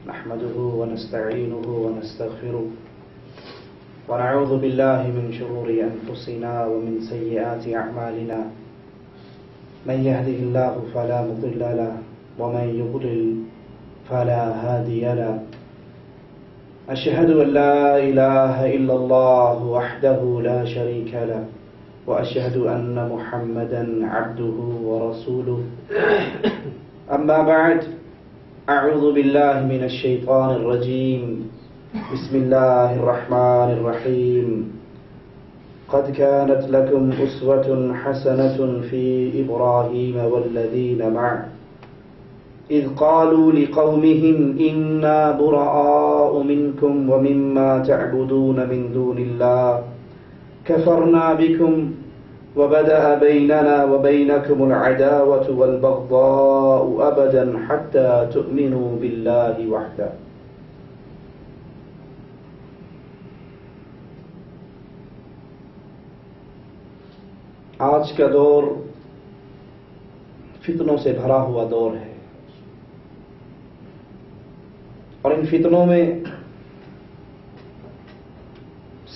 نحمده ونستعينه ونستغفره ونعوذ بالله من شرور أنفسنا ومن سيئات أعمالنا من يهده الله فلا مضل له ومن يضلل فلا هادي له أشهد أن لا إله إلا الله وحده لا شريك له وأشهد أن محمدا عبده ورسوله أما بعد أعوذ بالله من الشيطان الرجيم بسم الله الرحمن الرحيم قد كانت لكم أسوة حسنة في إبراهيم والذين معه إذ قالوا لقومهم إنا براء منكم ومما تعبدون من دون الله كفرنا بكم وبدأ بيننا وبينكم العداوة والبغضاء أبدا حتى تؤمنوا بالله وحده آج کا دور فتنوں سے بھرا ہوا دور ہے اور ان فتنوں میں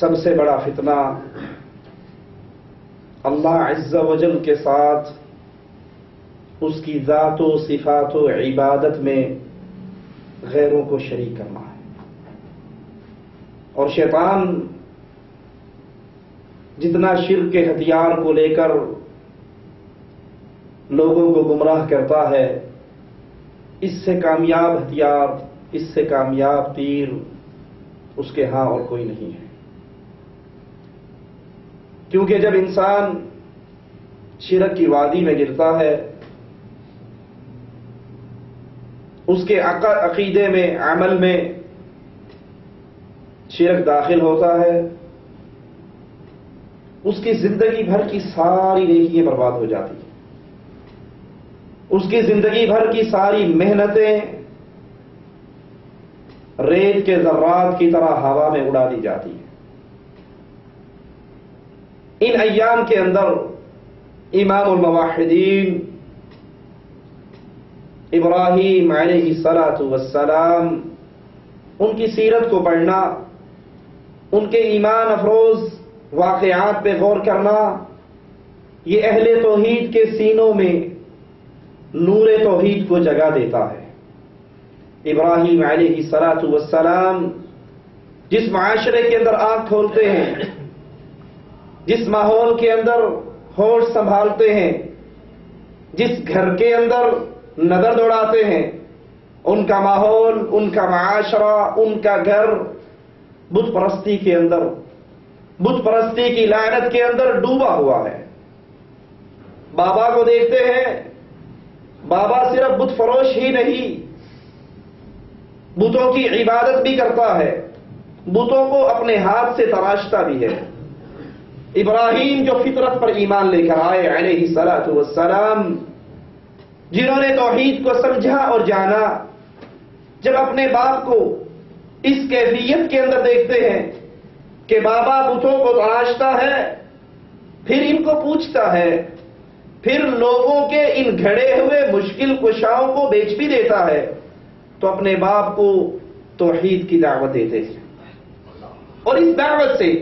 سب سے بڑا فتنہ اللہ عز و جل کے ساتھ اس کی ذات و صفات و عبادت میں غیروں کو شریک کرنا ہے اور شیطان جتنا شرک کے ہتھیار کو لے کر لوگوں کو گمراہ کرتا ہے اس سے کامیاب ہتھیار، اس سے کامیاب تیر اس کے ہاں اور کوئی نہیں ہے، کیونکہ جب انسان شرک کی وادی میں گرتا ہے اس کے عقیدے میں، عمل میں شرک داخل ہوتا ہے، اس کی زندگی بھر کی ساری نیکیاں برباد ہو جاتی ہیں، اس کی زندگی بھر کی ساری محنتیں ریت کے ذرات کی طرح ہوا میں اڑا دی جاتی ہیں۔ ان ایام کے اندر امام الموحدین ابراہیم علیہ السلام ان کی سیرت کو پڑھنا، ان کے ایمان افروز واقعات پہ غور کرنا، یہ اہل توحید کے سینوں میں نور توحید کو جگہ دیتا ہے۔ ابراہیم علیہ السلام جس معاشرے کے اندر آنکھ کھولتے ہیں، جس ماحول کے اندر ہوش سنبھالتے ہیں، جس گھر کے اندر نظر دوڑاتے ہیں، ان کا ماحول، ان کا معاشرہ، ان کا گھر بت پرستی کے اندر، بت پرستی کی لعنت کے اندر ڈوبا ہوا ہے۔ بابا کو دیکھتے ہیں، بابا صرف بت فروش ہی نہیں، بتوں کی عبادت بھی کرتا ہے، بتوں کو اپنے ہاتھ سے تراشتا بھی ہے۔ ابراہیم جو فطرت پر ایمان لے کر آئے علیہ السلام، جنہوں نے توحید کو سمجھا اور جانا، جب اپنے باپ کو اس کیفیت کے اندر دیکھتے ہیں کہ بابا بتوں کو تراشتا ہے، پھر ان کو پوچھتا ہے، پھر لوگوں کے ان گھڑے ہوئے مشکل کشاؤں کو بیچ بھی دیتا ہے، تو اپنے باپ کو توحید کی دعوت دیتے ہیں۔ اور اس دعوت سے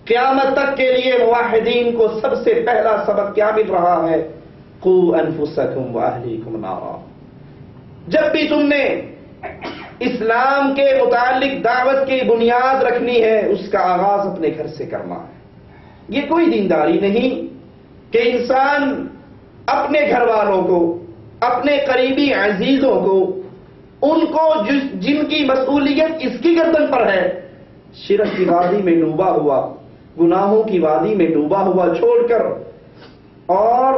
قیامت تک کے لیے موحدین کو سب سے پہلا سبق کیا مل رہا ہے؟ قوا انفسکم واہلیکم نارا۔ جب بھی تم نے اسلام کے متعلق دعوت کی بنیاد رکھنی ہے، اس کا آغاز اپنے گھر سے کرنا ہے۔ یہ کوئی دینداری نہیں کہ انسان اپنے گھر والوں کو، اپنے قریبی عزیزوں کو، ان کو جن کی مسئولیت اس کی گردن پر ہے، شرک کی وادی میں ڈوبا ہوا، گناہوں کی وادی میں ڈوبا ہوا چھوڑ کر اور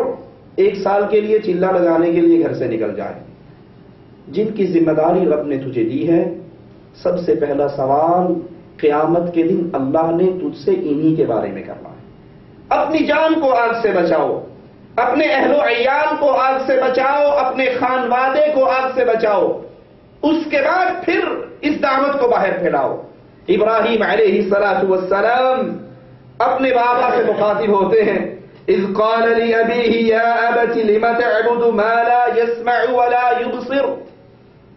1 سال کے لیے چلہ لگانے کے لیے گھر سے نکل جائے۔ جن کی ذمہ داری رب نے تجھے دی ہے، سب سے پہلا سوال قیامت کے دن اللہ نے تجھ سے انہی کے بارے میں کرنا ہے۔ اپنی جان کو آگ سے بچاؤ، اپنے اہل و عیال کو آگ سے بچاؤ، اپنے خانوادے کو آگ سے بچاؤ، اس کے بعد پھر اس دعوت کو باہر پھیلاؤ۔ ابراہیم علیہ السلام اپنے بابا سے مخاطب ہوتے ہیں، اذ قال لأبيه يا أبت لم تعبد ما لا يسمع ولا يبصر۔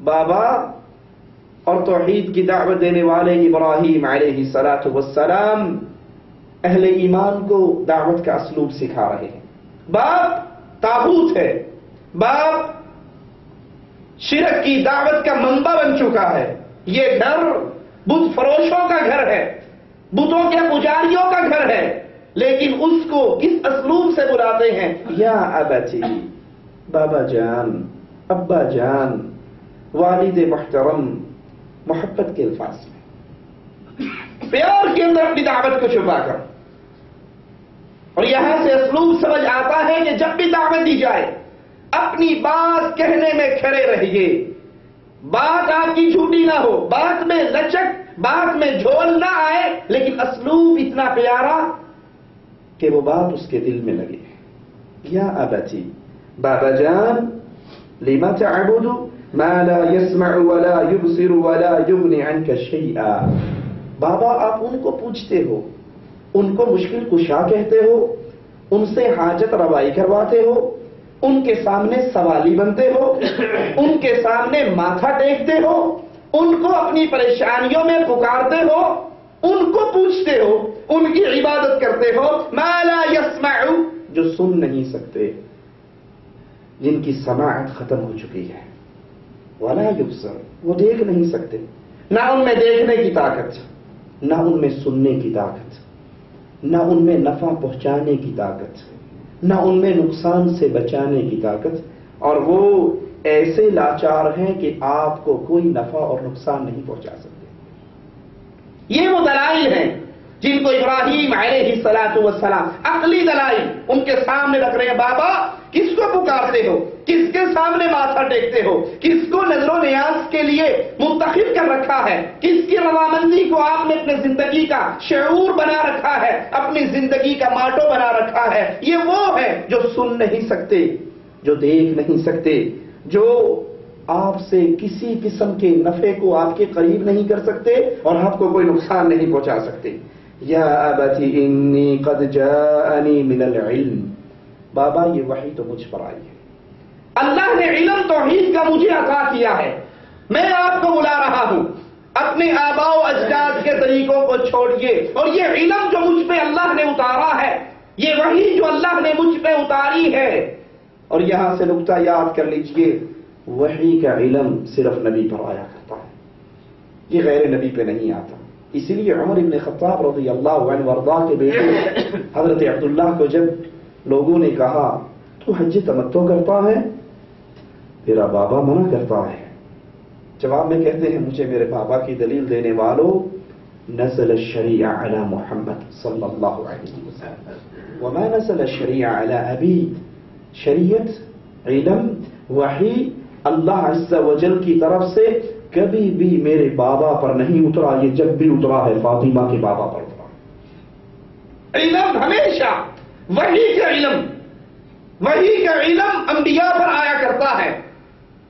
بابا اور توحید کی دعوت دینے والے ابراہیم علیہ الصلاۃ والسلام اہل ایمان کو دعوت کا اسلوب سکھا رہے ہیں. باپ طاغوت ہے، باپ شرک کی دعوت کا منبع بن چکا ہے. یہ گھر بت فروشوں کا گھر ہے، بتوں کے پجاریوں کا گھر ہے، لیکن اس کو اس اسلوب سے بلاتے ہیں یا ابتی، بابا جان، ابا جان، والد محترم، محبت کے الفاظ میں، پیار کے اندر اپنی دعوت کو چھپا کر. اور یہاں سے اسلوب سمجھ آتا ہے کہ جب بھی دعوت دی جائے اپنی بات کہنے میں کھڑے رہیے، بات آپ کی جھوٹی نہ ہو، بات میں لچک، بات میں جھول نہ آئے، لیکن اسلوب اتنا پیارا کہ وہ بات اس کے دل میں لگے. یا ابتی، بابا جان، لما تعبد ما لا يسمع ولا يبصر ولا يغني عنك شيئا. بابا آپ ان کو پوچھتے ہو، ان کو مشکل کشا کہتے ہو، ان سے حاجت روائی کرواتے ہو، ان کے سامنے سوالی بنتے ہو، ان کے سامنے ماتھا ٹیکتے ہو، ان کو اپنی پریشانیوں میں پکارتے ہو، ان کو پوچھتے ہو، ان کی عبادت کرتے ہو. ما لا يسمع، جو سن نہیں سکتے، جن کی سماعت ختم ہو چکی ہے. ولا يبصر، وہ دیکھ نہیں سکتے، نہ ان میں دیکھنے کی طاقت، نہ ان میں سننے کی طاقت، نہ ان میں نفع پہنچانے کی طاقت، نہ ان میں نقصان سے بچانے کی طاقت، اور وہ ایسے لاچار ہیں کہ آپ کو کوئی نفع اور نقصان نہیں پہنچا سکتے. یہ وہ دلائل ہیں جن کو ابراہیم علیہ الصلاۃ والسلام عقلی دلائل ان کے سامنے رکھ رہے ہیں. بابا کس کو پکارتے ہو، کس کے سامنے ماتھا ٹیکتے ہو، کس کو نظر و نیاز کے لیے منتخب کر رکھا ہے، کس کی رضامندی کو آپ نے اپنے زندگی کا شعور بنا رکھا ہے، اپنی زندگی کا ماٹو بنا رکھا ہے. یہ وہ ہے جو سن نہیں سکتے، جو دیکھ نہیں سکتے، جو آپ سے کسی قسم کے نفع کو آپ کے قریب نہیں کر سکتے اور آپ کو کوئی نقصان نہیں پہنچا سکتے. یا ابتی انی قد جاءنی من العلم، بابا یہ وحی تو مجھ پر آئی ہے، اللہ نے علم توحید کا مجھے عطا کیا ہے. میں آپ کو بلا رہا ہوں، اپنے آباء و اجداد کے طریقوں کو چھوڑیے، اور یہ علم جو مجھ پہ اللہ نے اتارا ہے، یہ وحی جو اللہ نے مجھ پہ اتاری ہے. اور یہاں سے نقطہ یاد کر لیجئے، وحی کا علم صرف نبی پر آیا کرتا ہے، یہ غیر نبی پہ نہیں آتا. اسی لیے عمر بن خطاب رضی اللہ عنہ وارضا کے بیٹے حضرت عبداللہ کو جب لوگوں نے کہا تو حج تمتع کرتا ہے، تیرا بابا منع کرتا ہے، جواب میں کہتے ہیں مجھے میرے بابا کی دلیل دینے والوں، نزل الشریع علی محمد صلی اللہ علیہ وسلم وما نزل الشریع علی ابی. شریعت، علم، وحی اللہ عز و جل کی طرف سے کبھی بھی میرے بابا پر نہیں اترا، یہ جب بھی اترا ہے فاطمہ کے بابا پر اترا. علم ہمیشہ وحی کا علم، وحی کا علم انبیاء پر آیا کرتا ہے.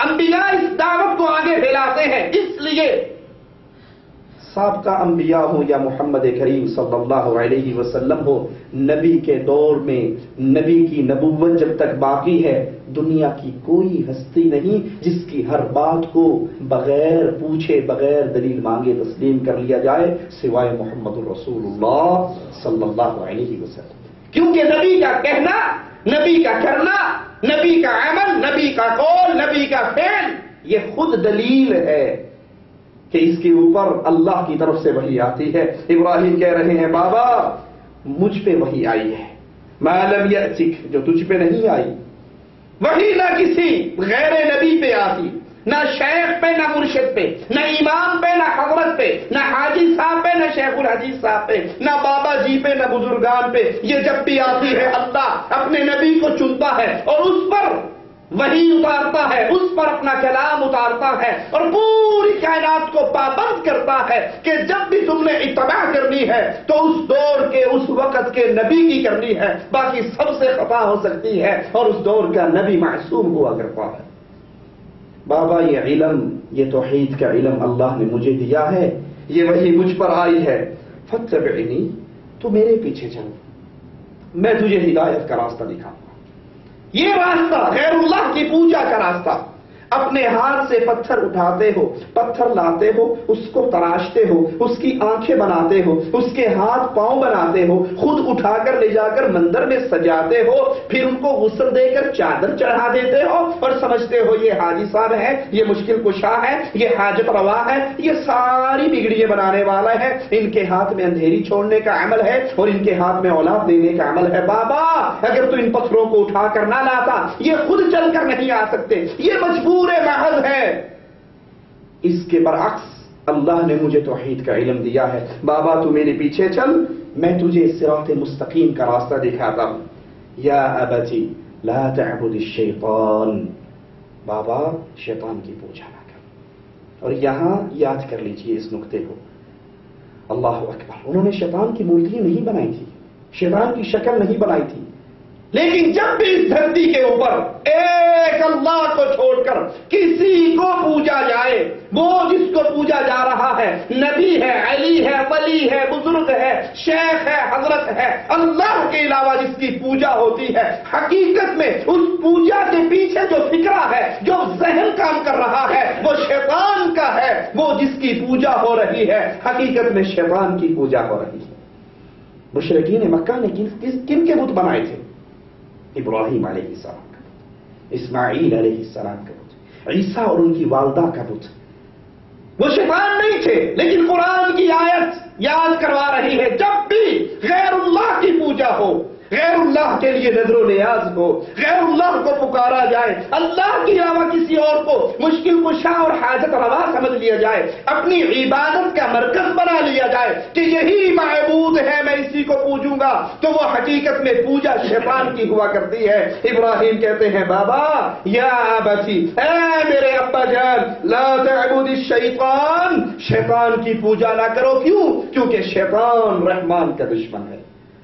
انبیاء اس دعوت کو آگے پھیلاتے ہیں. اس لیے سابقہ انبیاء ہو یا محمد کریم صلی اللہ علیہ وسلم ہو، نبی کے دور میں نبی کی نبوت جب تک باقی ہے، دنیا کی کوئی ہستی نہیں جس کی ہر بات کو بغیر پوچھے، بغیر دلیل مانگے تسلیم کر لیا جائے، سوائے محمد الرسول اللہ صلی اللہ علیہ وسلم. کیونکہ نبی کا کہنا، نبی کا کرنا، نبی کا عمل، نبی کا قول، نبی کا فعل، یہ خود دلیل ہے کہ اس کے اوپر اللہ کی طرف سے وحی آتی ہے. ابراہیم کہہ رہے ہیں بابا مجھ پہ وحی آئی ہے، ما لم یأتک، جو تجھ پہ نہیں آئی. وحی نہ کسی غیر نبی پہ آتی، نہ شیخ پہ، نہ مرشد پہ، نہ امام پہ، نہ حضرت پہ، نہ حاجی صاحب پہ، نہ شیخ الحدیث صاحب پہ، نہ بابا جی پہ، نہ بزرگان پہ. یہ جب بھی آتی ہے اللہ اپنے نبی کو چنتا ہے اور اس پر وحی اتارتا ہے، اس پر اپنا کلام اتارتا ہے، اور پوری کائنات کو پابند کرتا ہے کہ جب بھی تم نے اتباع کرنی ہے تو اس دور کے، اس وقت کے نبی کی کرنی ہے، باقی سب سے خطا ہو سکتی ہے، اور اس دور کا نبی معصوم ہوا کرتا ہے. بابا یہ علم، یہ توحید کا علم اللہ نے مجھے دیا ہے، یہ وحی مجھ پر آئی ہے، فاتبعنی، تو میرے پیچھے چل، میں تجھے ہدایت کا راستہ دکھاؤں گا. یہ راستہ غیر اللہ کی پوجا کا راستہ، اپنے ہاتھ سے پتھر اٹھاتے ہو، پتھر لاتے ہو، اس کو تراشتے ہو، اس کی آنکھیں بناتے ہو، اس کے ہاتھ پاؤں بناتے ہو، خود اٹھا کر لے جا کر مندر میں سجاتے ہو، پھر ان کو غسل دے کر چادر چڑھا دیتے ہو اور سمجھتے ہو یہ حاجی صاحب ہے، یہ مشکل کشا ہے، یہ حاجت روا ہے، یہ ساری بگڑیاں بنانے والا ہے، ان کے ہاتھ میں اندھیری چھوڑنے کا عمل ہے اور ان کے ہاتھ میں اولاد دینے کا عمل ہے۔ بابا اگر تو ان پتھروں کو اٹھا کر نہ لاتا، یہ خود چل کر نہیں آ سکتے، یہ مجبور محض ہے۔ اس کے برعکس اللہ نے مجھے توحید کا علم دیا ہے، بابا تو میرے پیچھے چل، میں تجھے صراط مستقیم کا راستہ دکھاتا ہوں۔ یا ابتی لا تعبد الشیطان، بابا شیطان کی پوجا نہ کر۔ اور یہاں یاد کر لیجئے اس نقطے کو، اللہ اکبر، انہوں نے شیطان کی مورتی نہیں بنائی تھی، شیطان کی شکل نہیں بنائی تھی، لیکن جب بھی اس دھرتی کے اوپر ایک اللہ کو چھوڑ کر کسی کو پوجا جائے، وہ جس کو پوجا جا رہا ہے نبی ہے، علی ہے، ولی ہے، بزرگ ہے، شیخ ہے، حضرت ہے، اللہ کے علاوہ جس کی پوجا ہوتی ہے، حقیقت میں اس پوجا کے پیچھے جو فکرہ ہے، جو ذہن کام کر رہا ہے، وہ شیطان کا ہے۔ وہ جس کی پوجا ہو رہی ہے حقیقت میں شیطان کی پوجا ہو رہی ہے۔ مشرکین مکہ نے کن کے بت بنائے تھے؟ ابراہیم علیہ السلام کا بت، اسماعیل علیہ السلام کا بت، عیسیٰ اور ان کی والدہ کا بت۔ وہ شیطان نہیں تھے، لیکن قرآن کی آیت یاد کروا رہی ہے، جب بھی غیر اللہ کی پوجا ہو، غیر اللہ کے لیے نظر و نیاز ہو، غیر اللہ کو پکارا جائے، اللہ کے علاوہ کسی اور کو مشکل کشا اور حاجت روا سمجھ لیا جائے، اپنی عبادت کا مرکز بنا لیا جائے کہ یہی معبود ہے، میں اسی کو پوجوں گا، تو وہ حقیقت میں پوجا شیطان کی ہوا کرتی ہے۔ ابراہیم کہتے ہیں بابا یا ابتی، اے میرے ابا جان، لا تعبد الشیطان، شیطان کی پوجا نہ کرو۔ کیوں؟ کیونکہ شیطان رحمان کا دشمن ہے،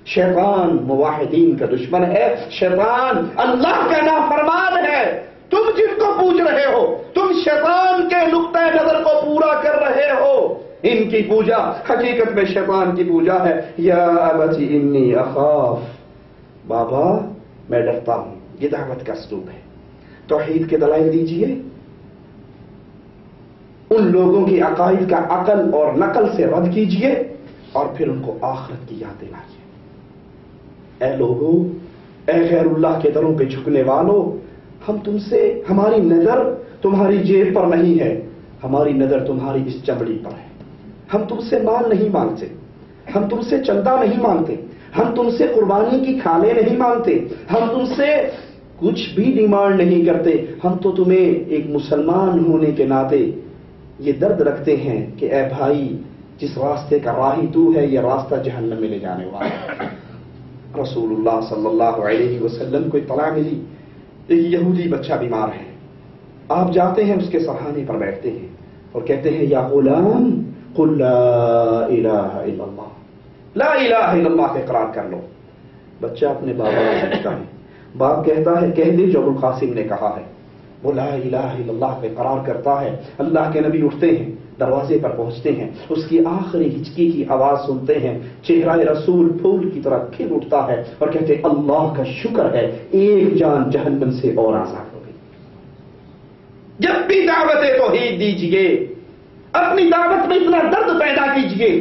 شیطان موحدین کا دشمن ہے، شیطان اللہ کا نافرمان ہے۔ تم جن کو پوج رہے ہو، تم شیطان کے نقطۂ نظر کو پورا کر رہے ہو۔ ان کی پوجا حقیقت میں شیطان کی پوجا ہے۔ یا ابتی انی اخاف، بابا میں ڈرتا ہوں۔ یہ دعوت کا اسلوب ہے۔ توحید کے دلائل دیجئے، ان لوگوں کی عقائد کا عقل اور نقل سے رد کیجئے اور پھر ان کو آخرت کی یاد دلائیے۔ اے لوگو، اے غیر اللہ کے دروں پہ جھکنے والو، ہم تم سے، ہماری نظر تمہاری جیب پر نہیں ہے، ہماری نظر تمہاری اس چمڑی پر ہے۔ ہم تم سے مال نہیں مانگتے، ہم تم سے چندہ نہیں مانگتے، ہم تم سے قربانی کی کھالیں نہیں مانگتے، ہم تم سے کچھ بھی ڈیمانڈ نہیں کرتے۔ ہم تو تمہیں ایک مسلمان ہونے کے ناطے یہ درد رکھتے ہیں کہ اے بھائی، جس راستے کا راہی تو ہے، یہ راستہ جہنم میں لے جانے والا ہے۔ رسول اللہ صلی اللہ علیہ وسلم کو اطلاع ملی، ایک یہودی بچہ بیمار ہے، آپ جاتے ہیں اس کے سرحانے پر بیٹھتے ہیں اور کہتے ہیں یا غلام قل لا الہ الا اللہ، لا الہ الا اللہ کا اقرار کر لو۔ بچہ اپنے بابا سے کہتا ہے، باپ کہتا ہے کہہ دے جو ابو القاسم نے کہا ہے۔ وہ لا الہ الا اللہ کا اقرار کرتا ہے۔ اللہ کے نبی اٹھتے ہیں، دروازے پر پہنچتے ہیں، اس کی آخری ہچکی کی آواز سنتے ہیں، چہرہ رسول پھول کی طرح کھل اٹھتا ہے اور کہتے ہیں اللہ کا شکر ہے، ایک جان جہنم سے اور آزاد ہو گئی۔ جب بھی دعوت توحید دیجئے، اپنی دعوت میں اتنا درد پیدا کیجئے،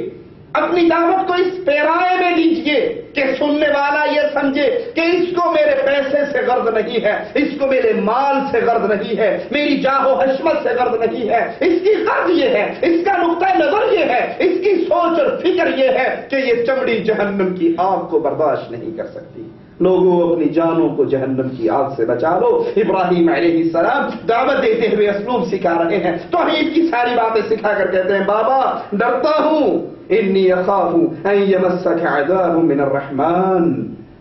اپنی دعوت کو اس پیرائے میں دیجئے کہ سننے والا یہ سمجھے کہ اس کو میرے پیسے سے غرض نہیں ہے، اس کو میرے مال سے غرض نہیں ہے، میری جاہ و حشمت سے غرض نہیں ہے، اس کی غرض یہ ہے، اس کا نقطہ نظر یہ ہے، اس کی سوچ اور فکر یہ ہے کہ یہ چمڑی جہنم کی آگ کو برداشت نہیں کر سکتی۔ لوگوں اپنی جانوں کو جہنم کی آگ سے بچا لو۔ ابراہیم علیہ السلام دعوت دیتے ہوئے اسلوب سکھا رہے ہیں، توحید کی ساری باتیں سکھا کر کہتے ہیں بابا ڈرتا ہوں، انی اخاف ان یمسک عذاب من الرحمن،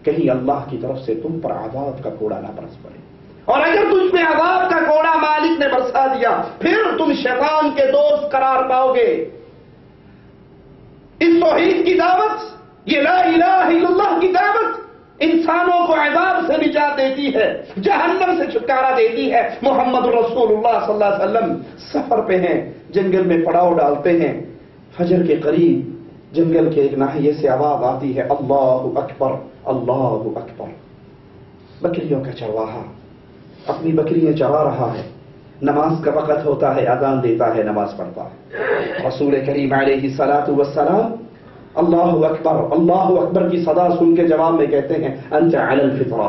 کہیں اللہ کی طرف سے تم پر عذاب کا کوڑا نہ برس پڑے، اور اگر تجھ پہ عذاب کا کوڑا مالک نے برسا دیا پھر تم شیطان کے دوست قرار پاؤ گے۔ اس توحید کی دعوت، یہ لا الہ الا اللہ کی دعوت انسانوں کو عذاب سے نجات دیتی ہے، جہنم سے چھٹکارا دیتی ہے۔ محمد رسول اللہ صلی اللہ علیہ وسلم سفر پہ ہیں، جنگل میں پڑاؤ ڈالتے ہیں، فجر کے قریب جنگل کے ایک ناحیے سے آواز آتی ہے اللہ اکبر اللہ اکبر۔ بکریوں کا چرواہا اپنی بکریاں چرا رہا ہے، نماز کا وقت ہوتا ہے، اذان دیتا ہے، نماز پڑھتا ہے۔ رسول کریم علیہ الصلوۃ والسلام اللہ اکبر کی صدا سن کے جواب میں کہتے ہیں انت علی الفطرہ،